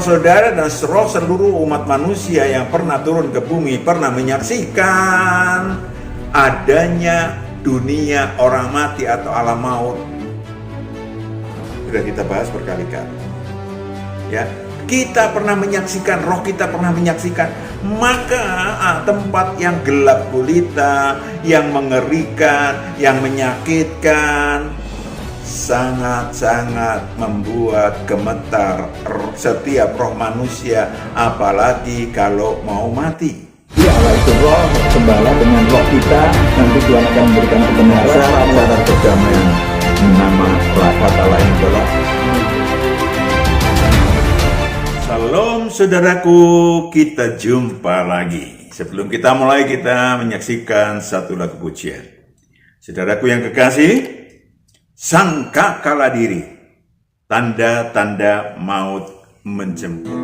Saudara dan seluruh umat manusia yang pernah turun ke bumi pernah menyaksikan adanya dunia orang mati atau alam maut. Sudah kita bahas berkali-kali. Ya, kita pernah menyaksikan, roh kita pernah menyaksikan. Maka tempat yang gelap gulita, yang mengerikan, yang menyakitkan, sangat-sangat membuat gemetar setiap roh manusia, apalagi kalau mau mati. Ya, Allah itu roh, gembala dengan roh kita, nanti Tuhan akan memberikan kebenaran, cara perdamaian, nama kata lain adalah. Salam saudaraku, kita jumpa lagi. Sebelum kita mulai, kita menyaksikan satu lagu pujian. Saudaraku yang kekasih, sangka kalah diri, tanda-tanda maut menjemput.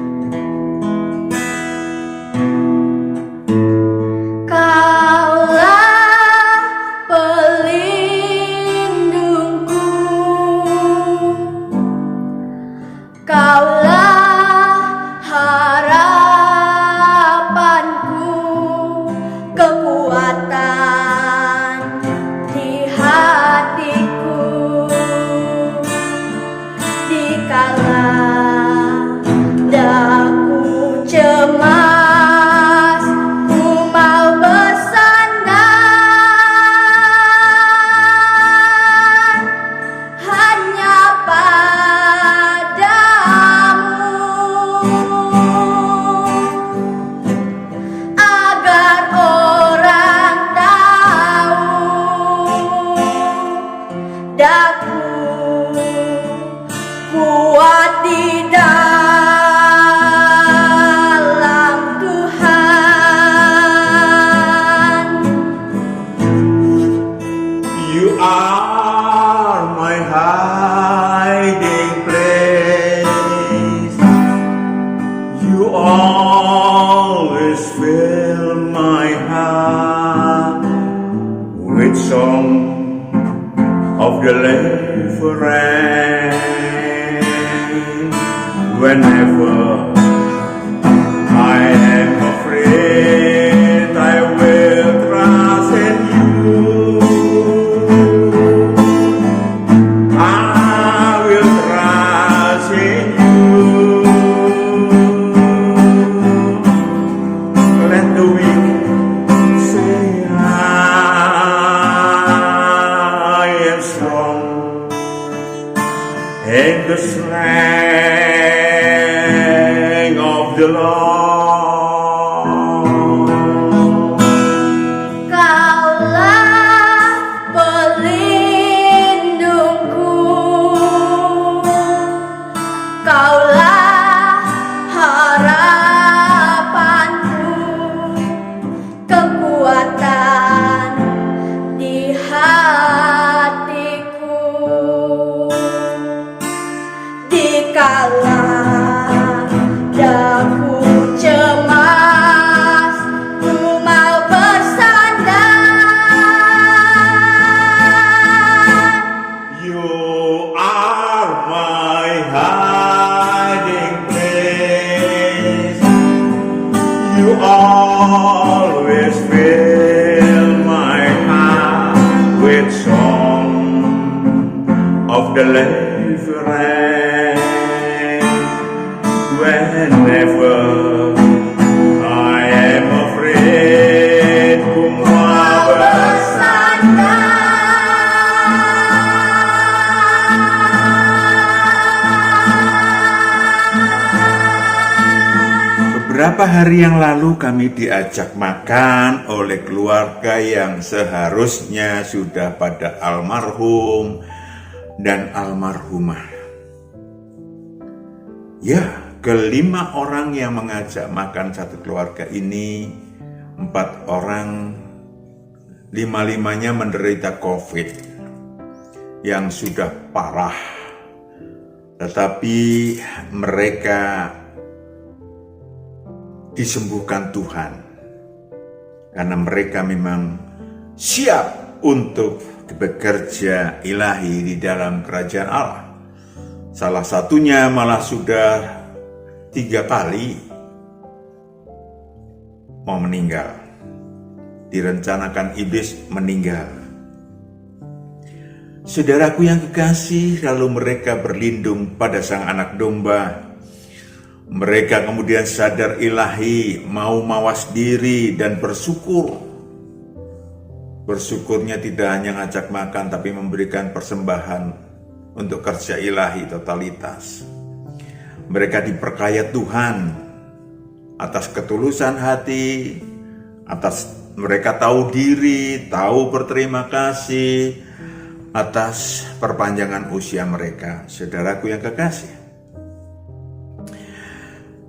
Whenever I am afraid, I will trust in you. I will trust in you. Let the weak say I am strong, and the strength of the Lord. Kaulah pelindungku, Kaulah harapanku, kekuatan di hatiku. Dikala daku cemas, ku mau bersandar. You are my hiding place. You always fill my heart with song of deliverance. Whenever I am afraid, ku mau Beberapa hari yang lalu kami diajak makan oleh keluarga yang seharusnya sudah pada almarhum dan almarhumah. Ya, kelima orang yang mengajak makan satu keluarga ini, 4 orang, 5-limanya menderita COVID yang sudah parah. Tetapi mereka disembuhkan Tuhan karena mereka memang siap untuk bekerja ilahi di dalam kerajaan Allah. Salah satunya malah sudah 3 kali mau meninggal. Direncanakan iblis meninggal. Saudaraku yang kekasih, lalu mereka berlindung pada sang anak domba. Mereka kemudian sadar ilahi, mau mawas diri dan bersyukur. Bersyukurnya tidak hanya ngajak makan, tapi memberikan persembahan untuk kerja ilahi totalitas. Mereka diperkaya Tuhan atas ketulusan hati, atas mereka tahu diri, tahu berterima kasih atas perpanjangan usia mereka. Saudaraku yang kekasih,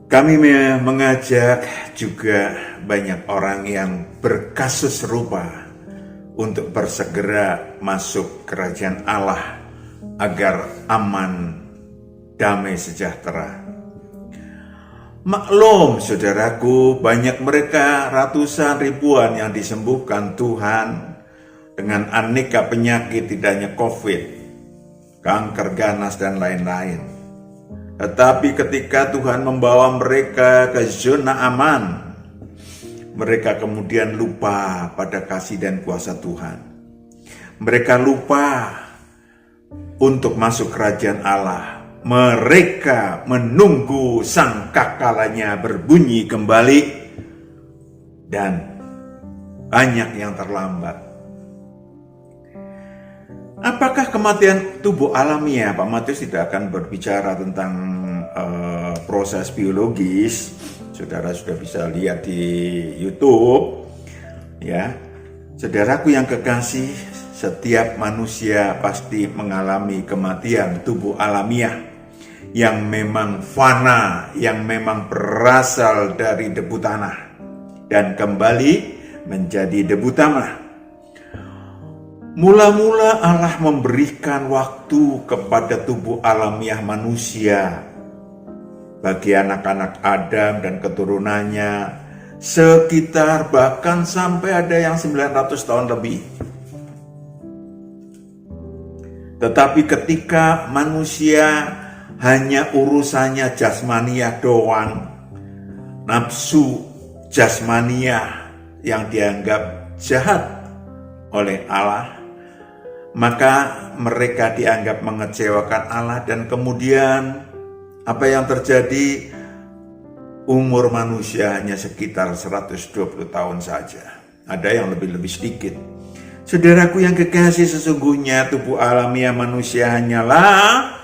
kami mengajak juga banyak orang yang berkasus serupa untuk bersegera masuk kerajaan Allah agar aman, damai sejahtera. Maklum saudaraku, banyak mereka, ratusan ribuan yang disembuhkan Tuhan dengan aneka penyakit, tidak hanya COVID, kanker ganas dan lain-lain. Tetapi ketika Tuhan membawa mereka ke zona aman, mereka kemudian lupa pada kasih dan kuasa Tuhan. Mereka lupa untuk masuk kerajaan Allah. Mereka menunggu sangkakalanya berbunyi kembali dan banyak yang terlambat. Apakah kematian tubuh alamiah? Pak Matius tidak akan berbicara tentang proses biologis. Saudara sudah bisa lihat di YouTube. Ya, saudaraku yang kekasih, setiap manusia pasti mengalami kematian tubuh alamiah yang memang fana, yang memang berasal dari debu tanah dan kembali menjadi debu tanah. Mula-mula Allah memberikan waktu kepada tubuh alamiah manusia bagi anak-anak Adam dan keturunannya sekitar bahkan sampai ada yang 900 tahun lebih. Tetapi ketika manusia hanya urusannya jasmaniah doang, nafsu jasmaniah yang dianggap jahat oleh Allah, maka mereka dianggap mengecewakan Allah dan kemudian apa yang terjadi? Umur manusia hanya sekitar 120 tahun saja. Ada yang lebih sedikit. Saudaraku yang kekasih, sesungguhnya tubuh alamiah manusia hanyalah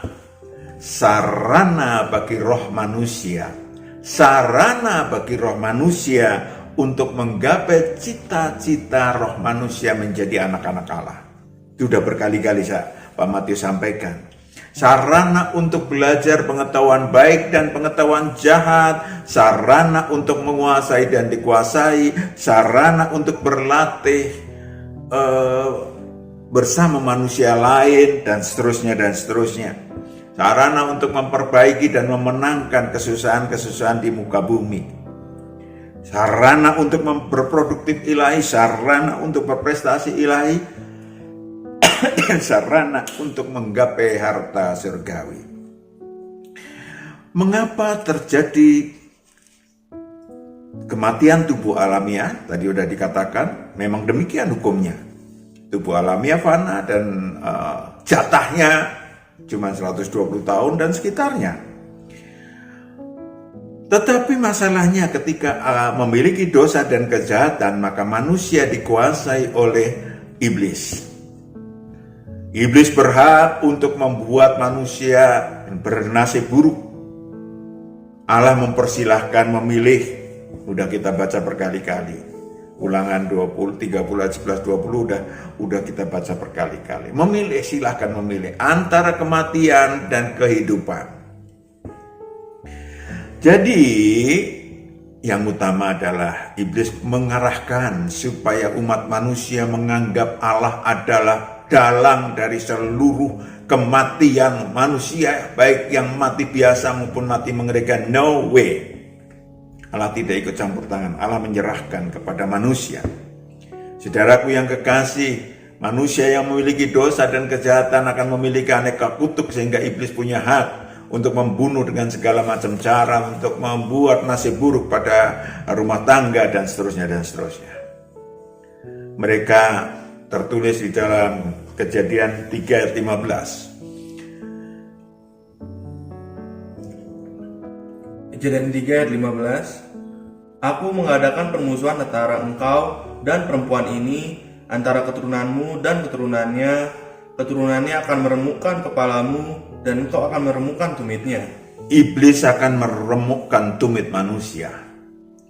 sarana bagi roh manusia. Sarana bagi roh manusia untuk menggapai cita-cita roh manusia menjadi anak-anak Allah. Itu sudah berkali-kali Pak Matius sampaikan. Sarana untuk belajar pengetahuan baik dan pengetahuan jahat, sarana untuk menguasai dan dikuasai, sarana untuk berlatih bersama manusia lain, dan seterusnya dan seterusnya. Sarana untuk memperbaiki dan memenangkan kesusahan-kesusahan di muka bumi. Sarana untuk berproduktif ilahi, sarana untuk berprestasi ilahi, dan sarana untuk menggapai harta surgawi. Mengapa terjadi kematian tubuh alamiah? Tadi sudah dikatakan, memang demikian hukumnya. Tubuh alamiah fana dan jatahnya cuma 120 tahun dan sekitarnya. Tetapi masalahnya ketika memiliki dosa dan kejahatan, maka manusia dikuasai oleh iblis. Iblis berhak untuk membuat manusia bernasib buruk. Allah mempersilahkan memilih. Udah kita baca berkali-kali. Ulangan 30 ayat 11 20 udah kita baca berkali-kali. Memilih, silahkan memilih antara kematian dan kehidupan. Jadi yang utama adalah iblis mengarahkan supaya umat manusia menganggap Allah adalah dalang dari seluruh kematian manusia, baik yang mati biasa maupun mati mengerikan. No way. Allah tidak ikut campur tangan. Allah menyerahkan kepada manusia. Saudaraku yang kekasih, manusia yang memiliki dosa dan kejahatan akan memiliki aneka kutuk sehingga iblis punya hak untuk membunuh dengan segala macam cara, untuk membuat nasib buruk pada rumah tangga, dan seterusnya dan seterusnya. Mereka tertulis di dalam Kejadian 3 ayat 15. Kejadian 3 ayat 15. Aku mengadakan permusuhan antara engkau dan perempuan ini, antara keturunanmu dan keturunannya. Keturunannya akan meremukkan kepalamu, dan engkau akan meremukkan tumitnya. Iblis akan meremukkan tumit manusia.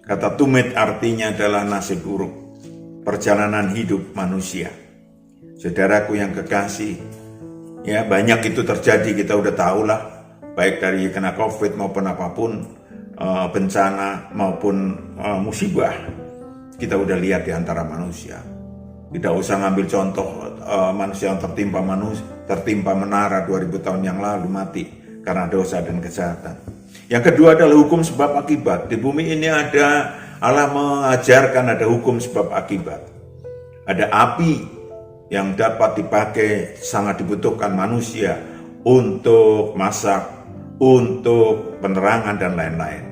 Kata tumit artinya adalah nasib buruk, perjalanan hidup manusia. Saudaraku yang kekasih, ya banyak itu terjadi, kita udah tahu lah, baik dari kena COVID maupun apapun, bencana maupun musibah, kita udah lihat di antara manusia. Tidak usah ngambil contoh manusia yang tertimpa menara 2000 tahun yang lalu mati karena dosa dan kejahatan. Yang kedua adalah hukum sebab akibat. Di bumi ini Allah mengajarkan ada hukum sebab akibat. Ada api yang dapat dipakai, sangat dibutuhkan manusia untuk masak, untuk penerangan dan lain-lain.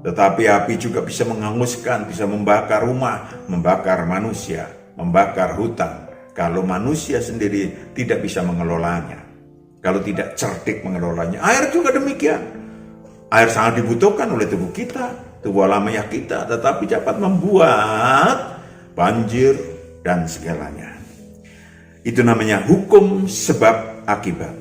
Tetapi api juga bisa menghanguskan, bisa membakar rumah, membakar manusia, membakar hutan. Kalau manusia sendiri tidak bisa mengelolanya, kalau tidak cerdik mengelolanya. Air juga demikian. Air sangat dibutuhkan oleh tubuh kita, tubuh alamiah kita, tetapi dapat membuat banjir dan segalanya. Itu namanya hukum sebab akibat.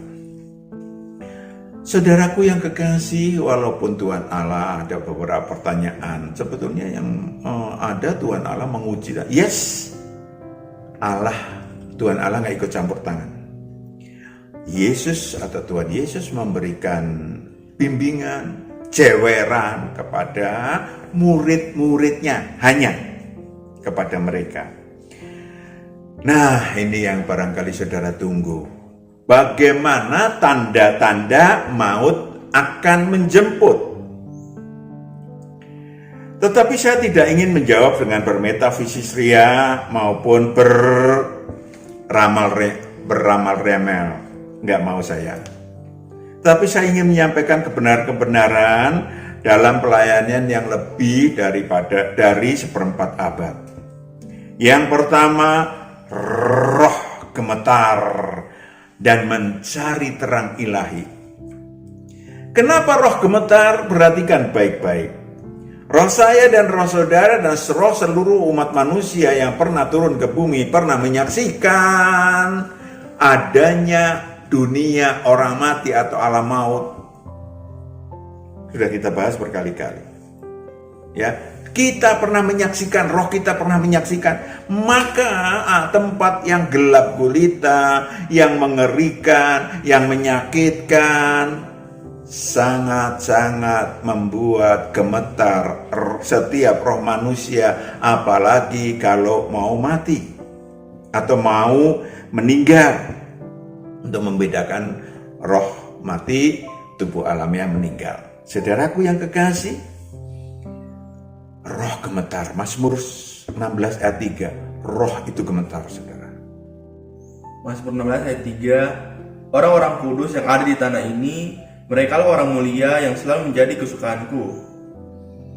Saudaraku yang kekasih, walaupun Tuhan Allah ada beberapa pertanyaan, sebetulnya yang ada Tuhan Allah menguji. Yes, Tuhan Allah nggak ikut campur tangan. Yesus atau Tuhan Yesus memberikan bimbingan, ceweran kepada murid-muridnya, hanya kepada mereka. Nah, ini yang barangkali saudara tunggu. Bagaimana tanda-tanda maut akan menjemput? Tetapi saya tidak ingin menjawab dengan bermetafisis ria maupun beramal remel. Nggak mau saya. Tapi saya ingin menyampaikan kebenaran-kebenaran dalam pelayanan yang lebih dari seperempat abad. Yang pertama, roh gemetar dan mencari terang ilahi. Kenapa roh gemetar? Perhatikan baik-baik. Roh saya dan roh saudara dan roh seluruh umat manusia yang pernah turun ke bumi pernah menyaksikan adanya dunia orang mati atau alam maut. Sudah kita bahas berkali-kali. Ya, kita pernah menyaksikan, roh kita pernah menyaksikan. Maka tempat yang gelap gulita, yang mengerikan, yang menyakitkan, sangat-sangat membuat gemetar setiap roh manusia, apalagi kalau mau mati atau mau meninggal. Untuk membedakan roh mati, tubuh alamiah meninggal. Saudaraku yang kekasih, roh gemetar. Mazmur 16 ayat 3, roh itu gemetar, saudara. Mazmur 16 ayat 3, orang-orang kudus yang ada di tanah ini, merekalah orang mulia yang selalu menjadi kesukaanku.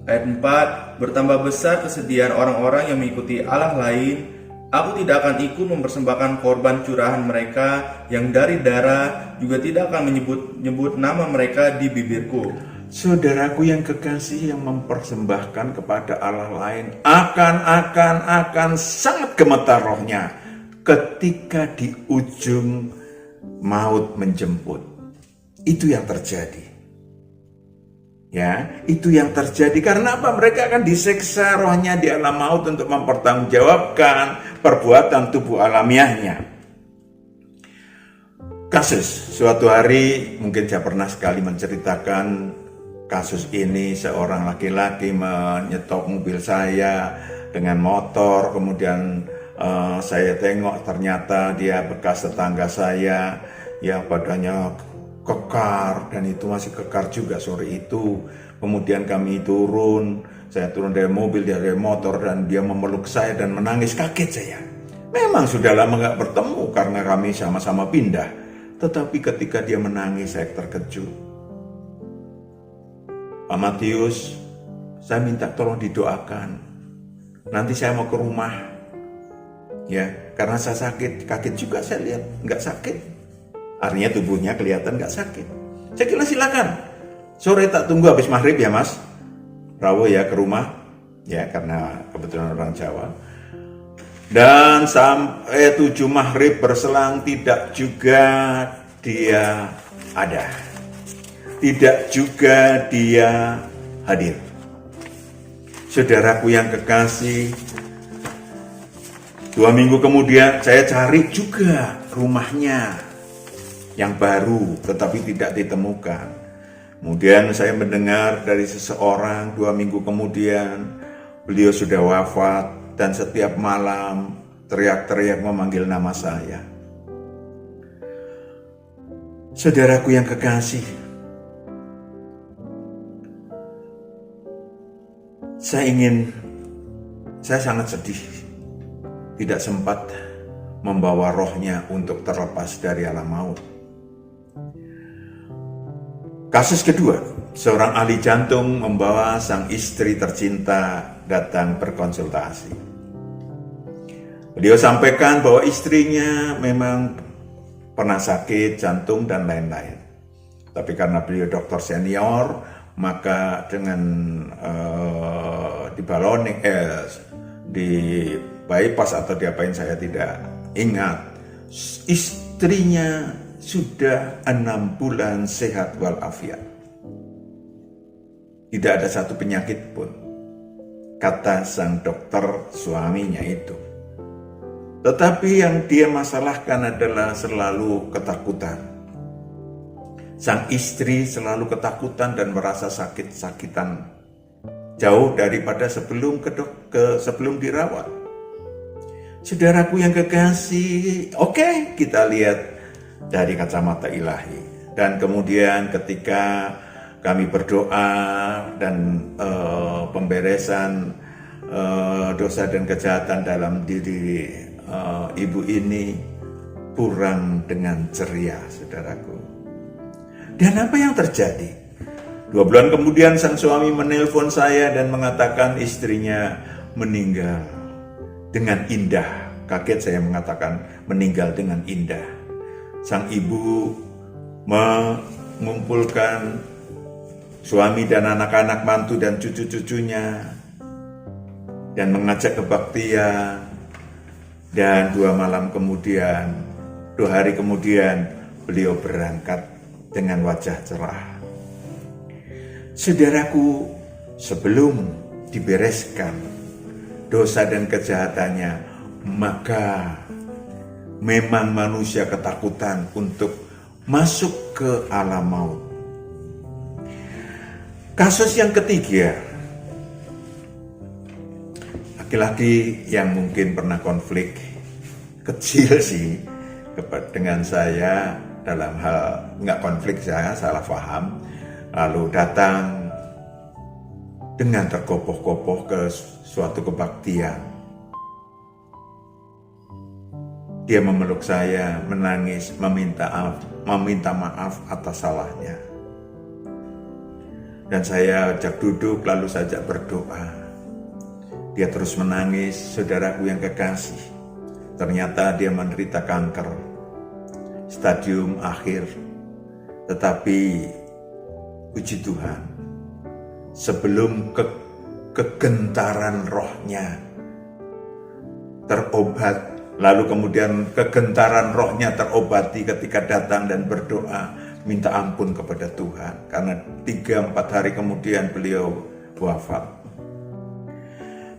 Ayat 4, bertambah besar kesedihan orang-orang yang mengikuti Allah lain. Aku tidak akan ikut mempersembahkan korban curahan mereka yang dari darah, juga tidak akan menyebut nama mereka di bibirku. Saudaraku yang kekasih, yang mempersembahkan kepada Allah lain akan sangat gemetar rohnya ketika di ujung maut menjemput. Itu yang terjadi. Ya, itu yang terjadi. Karena apa? Mereka akan diseksa rohnya di alam maut untuk mempertanggungjawabkan perbuatan tubuh alamiahnya. Kasus, suatu hari mungkin saya pernah sekali menceritakan kasus ini. Seorang laki-laki menyetop mobil saya dengan motor, kemudian saya tengok ternyata dia bekas tetangga saya, ya badannya kekar, dan itu masih kekar juga sore itu. Kemudian kami turun, saya turun dari mobil, dia dari motor, dan dia memeluk saya dan menangis. Kaget saya. Memang sudah lama gak bertemu karena kami sama-sama pindah. Tetapi ketika dia menangis, saya terkejut. Pak Matius, saya minta tolong didoakan. Nanti saya mau ke rumah. Ya, karena saya sakit. Kaget juga saya lihat, nggak sakit. Artinya tubuhnya kelihatan nggak sakit. Saya kira silakan. Sore tak tunggu habis maghrib ya Mas. Rawuh ya ke rumah. Ya, karena kebetulan orang Jawa. Dan sampai 7 maghrib berselang tidak juga dia ada. Tidak juga dia hadir. Saudaraku yang kekasih, 2 minggu kemudian saya cari juga rumahnya yang baru tetapi tidak ditemukan. Kemudian saya mendengar dari seseorang 2 minggu kemudian beliau sudah wafat dan setiap malam teriak-teriak memanggil nama saya. Saudaraku yang kekasih, saya sangat sedih tidak sempat membawa rohnya untuk terlepas dari alam maut. Kasus kedua, seorang ahli jantung membawa sang istri tercinta datang berkonsultasi. Beliau sampaikan bahwa istrinya memang pernah sakit jantung dan lain-lain. Tapi karena beliau dokter senior, maka dengan di bypass atau diapain saya tidak ingat, istrinya sudah 6 bulan sehat walafiat. Tidak ada satu penyakit pun, kata sang dokter suaminya itu. Tetapi yang dia masalahkan adalah selalu ketakutan. Sang istri selalu ketakutan dan merasa sakit-sakitan jauh daripada sebelum sebelum dirawat. Saudaraku yang kekasih, oke, kita lihat dari kacamata ilahi. Dan kemudian ketika kami berdoa dan pemberesan dosa dan kejahatan dalam diri ibu ini kurang dengan ceria, saudaraku. Dan apa yang terjadi? 2 bulan kemudian sang suami menelpon saya dan mengatakan istrinya meninggal dengan indah. Kaget saya mengatakan meninggal dengan indah. Sang ibu mengumpulkan suami dan anak-anak, mantu dan cucu-cucunya dan mengajak kebaktian. Dan 2 hari kemudian beliau berangkat dengan wajah cerah. Saudaraku, sebelum dibereskan dosa dan kejahatannya, maka memang manusia ketakutan untuk masuk ke alam maut. Kasus yang ketiga, laki-laki yang mungkin pernah konflik kecil sih dengan saya dalam hal nggak konflik, saya salah paham, lalu datang dengan tergopoh-gopoh ke suatu kebaktian. Dia memeluk saya, menangis, meminta maaf atas salahnya. Dan saya ajak duduk, lalu saya ajak berdoa. Dia terus menangis, saudaraku yang kekasih. Ternyata dia menderita kanker, stadium akhir. Tetapi, puji Tuhan, sebelum kegentaran rohnya terobat, lalu kemudian kegentaran rohnya terobati ketika datang dan berdoa, minta ampun kepada Tuhan. Karena 3-4 hari kemudian beliau wafat.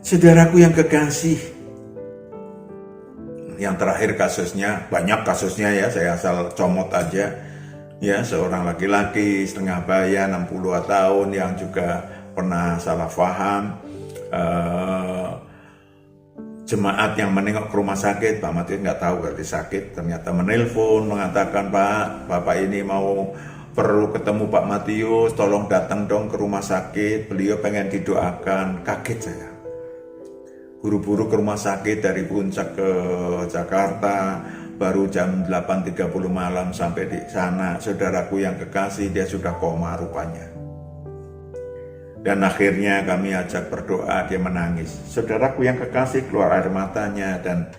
Saudaraku yang kekasih, yang terakhir kasusnya, banyak kasusnya ya, saya asal comot aja. Ya, seorang laki-laki setengah bayan 60 tahun yang juga pernah salah paham. Jemaat yang menengok ke rumah sakit, Pak Matius nggak tahu berarti sakit, ternyata menelpon mengatakan, Pak, Bapak ini perlu ketemu Pak Matius, tolong datang dong ke rumah sakit, beliau pengen didoakan. Kaget saya. Buru-buru ke rumah sakit dari Puncak ke Jakarta, baru jam 8.30 malam sampai di sana. Saudaraku yang kekasih, dia sudah koma rupanya. Dan akhirnya kami ajak berdoa, dia menangis. Saudaraku yang kekasih, keluar air matanya, dan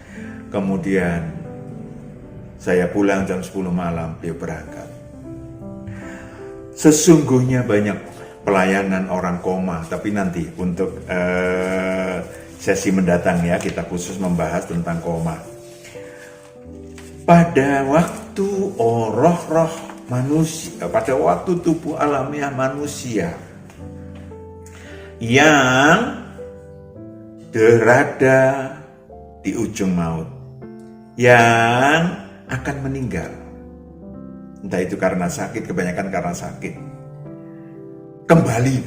kemudian saya pulang jam 10 malam, dia berangkat. Sesungguhnya banyak pelayanan orang koma, tapi nanti untuk sesi mendatang ya, kita khusus membahas tentang koma. Pada waktu roh-roh manusia, pada waktu tubuh alamiah manusia yang berada di ujung maut, yang akan meninggal, entah itu karena sakit, kebanyakan karena sakit,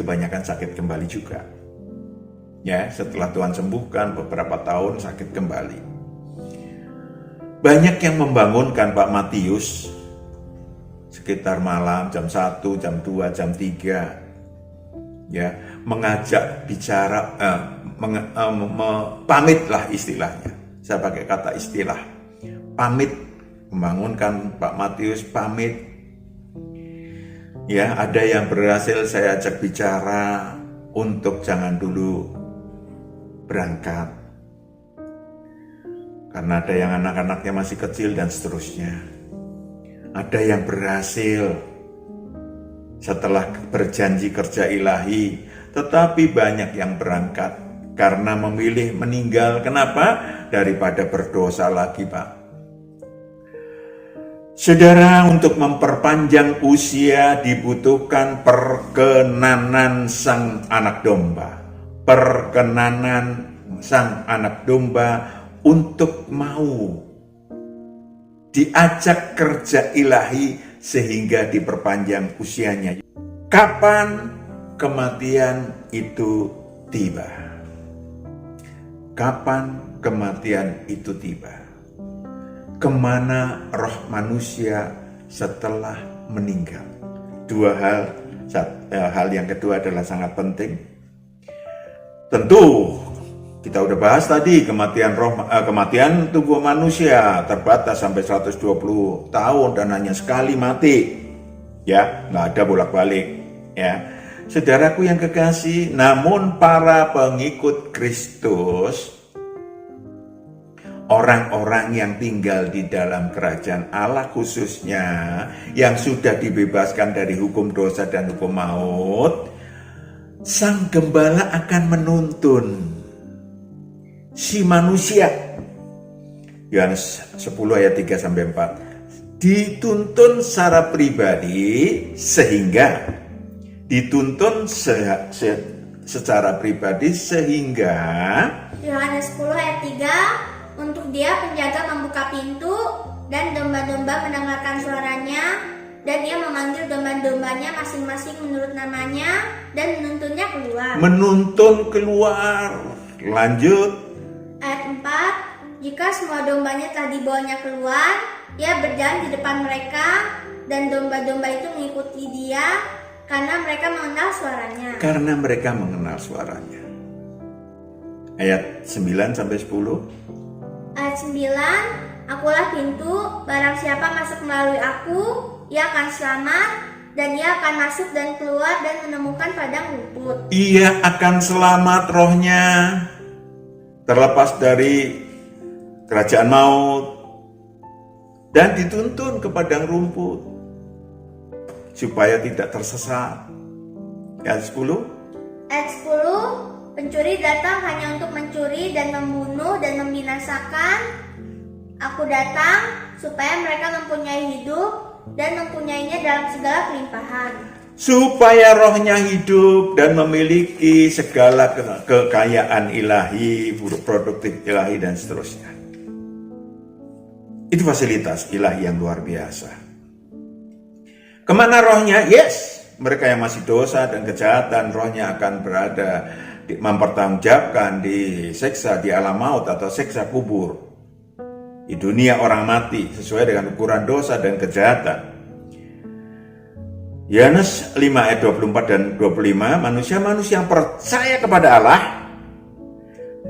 kebanyakan sakit kembali juga. Ya, setelah Tuhan sembuhkan beberapa tahun sakit kembali. Banyak yang membangunkan Pak Matius sekitar malam jam 1, jam 2, jam 3. Ya, mengajak bicara, pamitlah istilahnya. Saya pakai kata istilah. Pamit, membangunkan Pak Matius, pamit. Ya, ada yang berhasil saya ajak bicara untuk jangan dulu berangkat. Karena ada yang anak-anaknya masih kecil dan seterusnya. Ada yang berhasil setelah berjanji kerja ilahi, tetapi banyak yang berangkat karena memilih meninggal. Kenapa? Daripada berdosa lagi, Pak. Saudara, untuk memperpanjang usia dibutuhkan perkenanan sang anak domba. Perkenanan sang anak domba untuk mau diajak kerja ilahi sehingga diperpanjang usianya. Kapan kematian itu tiba? Kapan kematian itu tiba? Kemana roh manusia setelah meninggal? Dua hal. Hal yang kedua adalah sangat penting. Tentu kita udah bahas tadi, kematian tubuh manusia terbatas sampai 120 tahun dan hanya sekali mati. Ya, nggak ada bolak-balik. Ya, saudaraku yang kekasih, namun para pengikut Kristus, orang-orang yang tinggal di dalam kerajaan Allah khususnya, yang sudah dibebaskan dari hukum dosa dan hukum maut, Sang Gembala akan menuntun si manusia. Yohanes 10 ayat 3-4. Dituntun secara pribadi sehingga secara pribadi sehingga Yohanes 10 ayat 3, untuk dia penjaga membuka pintu dan domba-domba mendengarkan suaranya, dan dia memanggil domba-dombanya masing-masing menurut namanya dan menuntunnya keluar. Menuntun keluar. Lanjut. Ayat 4, jika semua dombanya telah dibawanya keluar, ia berjalan di depan mereka, dan domba-domba itu mengikuti dia karena mereka mengenal suaranya. Karena mereka mengenal suaranya. Ayat 9-10. Ayat 9, akulah pintu, barang siapa masuk melalui aku, ia akan selamat, dan ia akan masuk dan keluar dan menemukan padang rumput. Ia akan selamat rohnya, terlepas dari kerajaan maut, dan dituntun ke padang rumput supaya tidak tersesat. Ayat 10. Ayat 10, pencuri datang hanya untuk mencuri dan membunuh dan membinasakan. Aku datang supaya mereka mempunyai hidup dan mempunyainya dalam segala kelimpahan. Supaya rohnya hidup dan memiliki segala kekayaan ilahi, produktif ilahi dan seterusnya. Itu fasilitas ilahi yang luar biasa. Kemana rohnya? Yes, mereka yang masih dosa dan kejahatan, rohnya akan berada, mempertanggungjawabkan di siksa di alam maut atau siksa kubur. Di dunia orang mati sesuai dengan ukuran dosa dan kejahatan. Yohanes 5 ayat 24 dan 25, manusia-manusia yang percaya kepada Allah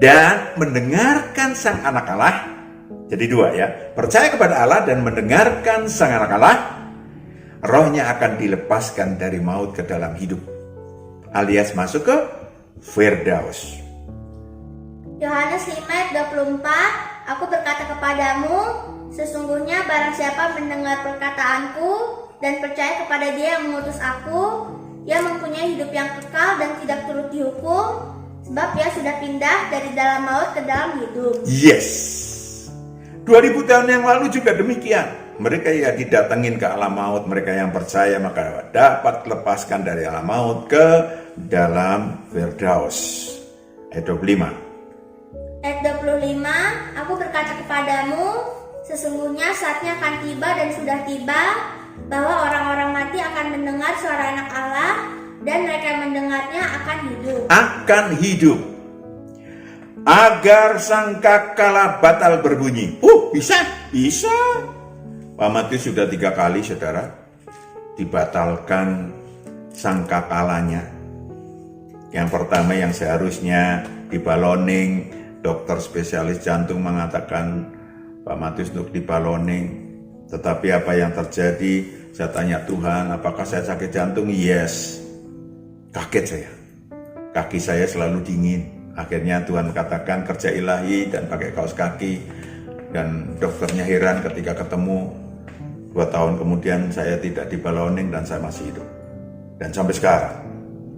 dan mendengarkan sang anak Allah. Jadi dua ya, percaya kepada Allah dan mendengarkan sang anak Allah, rohnya akan dilepaskan dari maut ke dalam hidup. alias masuk ke Firdaus. Yohanes 5 ayat 24, Aku berkata kepadamu, sesungguhnya barang siapa mendengar perkataanku dan percaya kepada Dia yang mengutus aku, ia mempunyai hidup yang kekal dan tidak turut dihukum, sebab ia sudah pindah dari dalam maut ke dalam hidup. Yes. 2000 tahun yang lalu juga demikian. Mereka yang didatengin ke alam maut, mereka yang percaya maka dapat lepaskan dari alam maut ke dalam Firdaus. Ayat 25. Ayat 25, Aku berkata kepadamu, sesungguhnya saatnya akan tiba dan sudah tiba, bahwa orang-orang mati akan mendengar suara Anak Allah, dan mereka yang mendengarnya akan hidup. Akan hidup. Agar sangkakala batal berbunyi. Bisa. Pak Matius sudah 3 kali, saudara, dibatalkan sangkakalanya. Yang pertama yang seharusnya dibaloning, dokter spesialis jantung mengatakan Pak Matius untuk dibaloning. Tetapi apa yang terjadi? Saya tanya Tuhan, apakah saya sakit jantung? Yes. Kaget saya. Kaki saya selalu dingin. Akhirnya Tuhan katakan kerja ilahi dan pakai kaos kaki. Dan dokternya heran ketika ketemu. 2 tahun kemudian saya tidak dibaloning dan saya masih hidup. Dan sampai sekarang,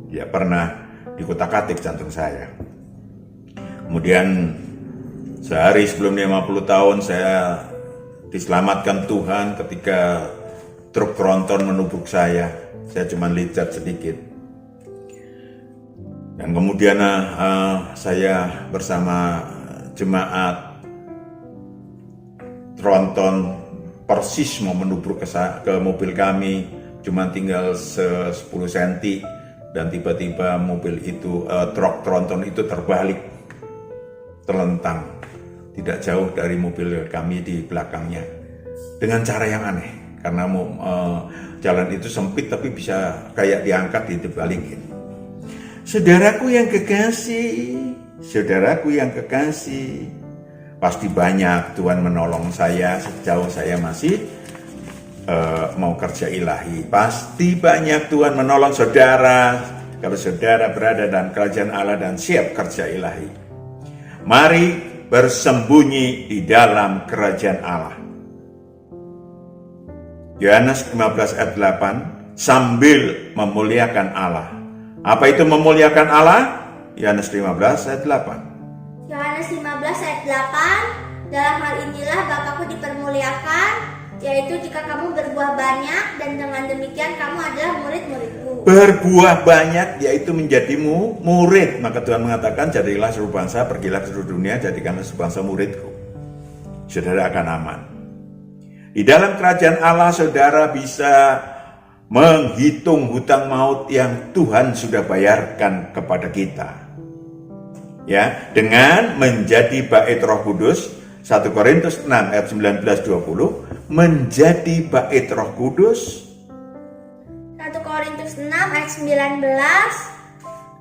ya pernah dikutak-atik jantung saya. Kemudian sehari sebelum 50 tahun saya diselamatkan Tuhan ketika truk tronton menubuk saya. Saya cuma licet sedikit. Dan kemudian saya bersama jemaat tronton persis mau menubuk ke mobil kami. Cuma tinggal 10 cm. Dan tiba-tiba mobil itu, truk tronton itu terbalik. Terlentang tidak jauh dari mobil kami di belakangnya dengan cara yang aneh karena jalan itu sempit tapi bisa kayak diangkat dibalikin. Saudaraku yang kekasih, pasti banyak Tuhan menolong saya sejauh saya masih mau kerja ilahi. Pasti banyak Tuhan menolong saudara kalau saudara berada dalam kerajaan Allah dan siap kerja ilahi. Mari bersembunyi di dalam kerajaan Allah. Yohanes 15 ayat 8, sambil memuliakan Allah. Apa itu memuliakan Allah? Yohanes 15 ayat 8. Yohanes 15 ayat 8, dalam hal inilah Bapakku dipermuliakan, yaitu jika kamu berbuah banyak, dan dengan demikian kamu adalah murid-muridku. Berbuah banyak, yaitu menjadimu murid. Maka Tuhan mengatakan, jadilah seluruh bangsa, pergilah ke seluruh dunia, jadikanlah seluruh bangsa muridku. Saudara akan aman. Di dalam kerajaan Allah, saudara bisa menghitung hutang maut yang Tuhan sudah bayarkan kepada kita. Ya, dengan menjadi bait Roh Kudus, 1 Korintus 6 ayat 19-20, menjadi bait Roh Kudus. 1 Korintus 6 ayat 19,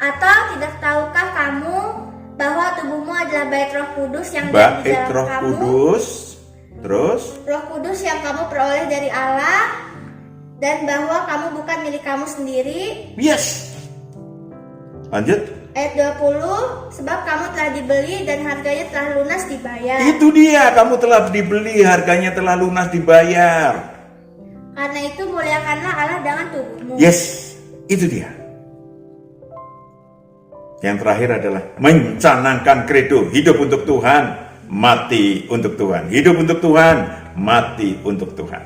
atau tidak tahukah kamu bahwa tubuhmu adalah bait Roh Kudus yang ada di dalam Roh kamu? Kudus, terus Roh Kudus yang kamu peroleh dari Allah, dan bahwa kamu bukan milik kamu sendiri. yes. Lanjut. Ayat 20, sebab kamu telah dibeli dan harganya telah lunas dibayar. Itu dia, kamu telah dibeli, harganya telah lunas dibayar. Karena itu muliakanlah Allah dengan tubuhmu. Yes, itu dia. Yang terakhir adalah mencanangkan kredo, hidup untuk Tuhan, mati untuk Tuhan. Hidup untuk Tuhan, mati untuk Tuhan.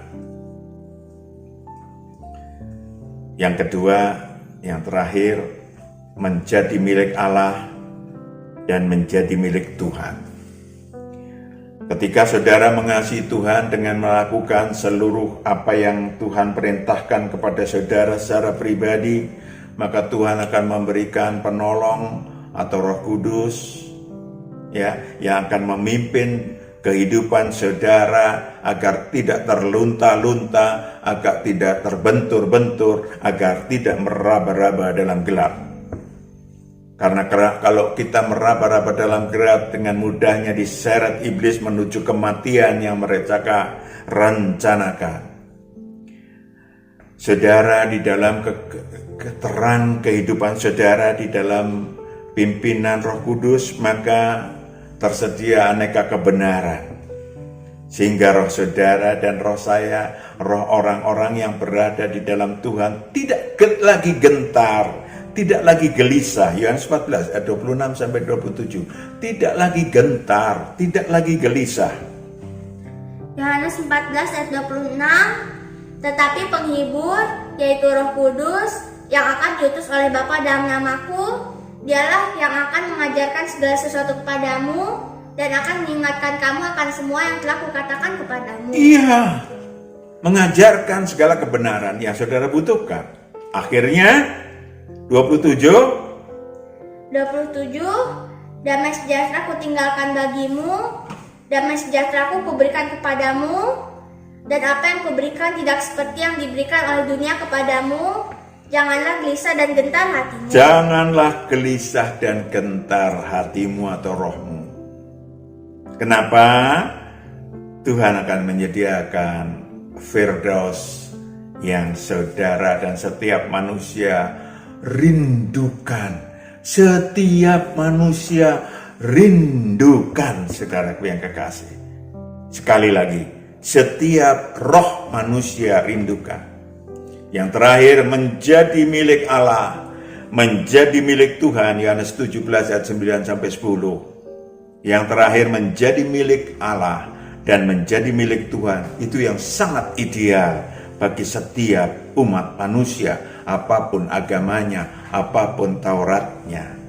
Yang kedua, yang terakhir, menjadi milik Allah dan menjadi milik Tuhan. Ketika saudara mengasihi Tuhan dengan melakukan seluruh apa yang Tuhan perintahkan kepada saudara secara pribadi, maka Tuhan akan memberikan penolong atau Roh Kudus ya, yang akan memimpin kehidupan saudara agar tidak terlunta-lunta, agar tidak terbentur-bentur, agar tidak meraba-raba dalam gelap. Karena kalau kita meraba-raba dalam gelap, dengan mudahnya diseret iblis menuju kematian yang mereka rencanakan. Saudara, di dalam terang kehidupan saudara di dalam pimpinan Roh Kudus, maka tersedia aneka kebenaran. Sehingga roh saudara dan roh saya, roh orang-orang yang berada di dalam Tuhan tidak lagi gentar, tidak lagi gelisah. Yohanes 14 ayat 26 sampai 27. Tidak lagi gentar, tidak lagi gelisah. Yohanes 14 ayat 26, tetapi penghibur, yaitu Roh Kudus, yang akan diutus oleh Bapa dalam namaku, dialah yang akan mengajarkan segala sesuatu kepadamu, dan akan mengingatkan kamu akan semua yang telah kukatakan kepadamu. Iya, mengajarkan segala kebenaran yang saudara butuhkan. Akhirnya, 27, damai sejahtera kutinggalkan bagimu, damai sejahtera kuberikan kepadamu, dan apa yang kuberikan tidak seperti yang diberikan oleh dunia kepadamu. Janganlah gelisah dan gentar hatimu. Janganlah gelisah dan gentar hatimu atau rohmu. Kenapa? Tuhan akan menyediakan Firdaus yang saudara dan setiap manusia rindukan. Setiap manusia rindukan, saudaraku yang kekasih. Sekali lagi, setiap roh manusia rindukan. Yang terakhir, menjadi milik Allah, menjadi milik Tuhan, Yohanes 17 ayat 9 sampai 10. Yang terakhir, menjadi milik Allah dan menjadi milik Tuhan, itu yang sangat ideal bagi setiap umat manusia, apapun agamanya, apapun Tauratnya.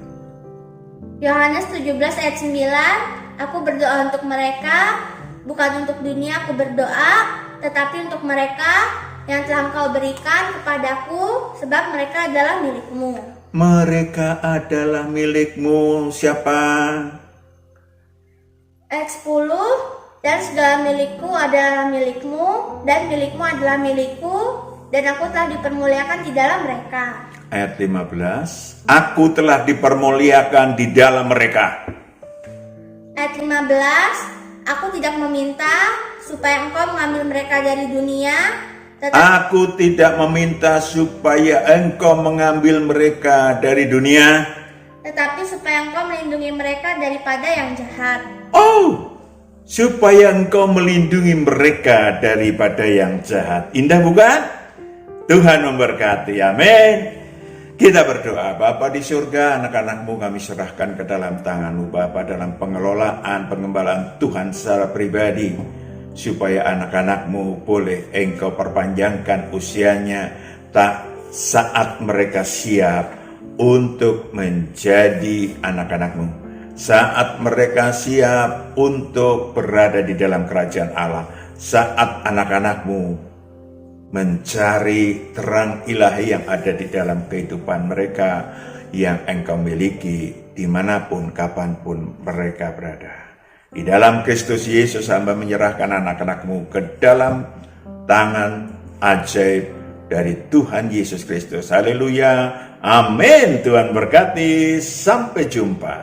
Yohanes 17 ayat 9, aku berdoa untuk mereka, bukan untuk dunia aku berdoa, tetapi untuk mereka yang telah Engkau berikan kepadaku, sebab mereka adalah milikmu. Mereka adalah milikmu. Siapa? Ayat 10, dan segala milikku adalah milikmu, dan milikmu adalah milikku, dan aku telah dipermuliakan di dalam mereka. Ayat 15, aku telah dipermuliakan di dalam mereka. Ayat 15, aku tidak meminta supaya Engkau mengambil mereka dari dunia, Aku tidak meminta supaya Engkau mengambil mereka dari dunia, tetapi supaya Engkau melindungi mereka daripada yang jahat. Oh, supaya Engkau melindungi mereka daripada yang jahat. Indah bukan? Tuhan memberkati, amin. Kita berdoa. Bapa di surga, anak-anak-Mu kami serahkan ke dalam tangan-Mu, Bapa, dalam pengelolaan, pengembalaan Tuhan secara pribadi, supaya anak-anak-Mu boleh Engkau perpanjangkan usianya saat mereka siap untuk menjadi anak-anak-Mu, saat mereka siap untuk berada di dalam kerajaan Allah, saat anak-anak-Mu mencari terang ilahi yang ada di dalam kehidupan mereka yang Engkau miliki dimanapun, kapanpun mereka berada. Di dalam Kristus Yesus, hamba menyerahkan anak-anak-Mu ke dalam tangan ajaib dari Tuhan Yesus Kristus. Haleluya, amin. Tuhan berkati, sampai jumpa.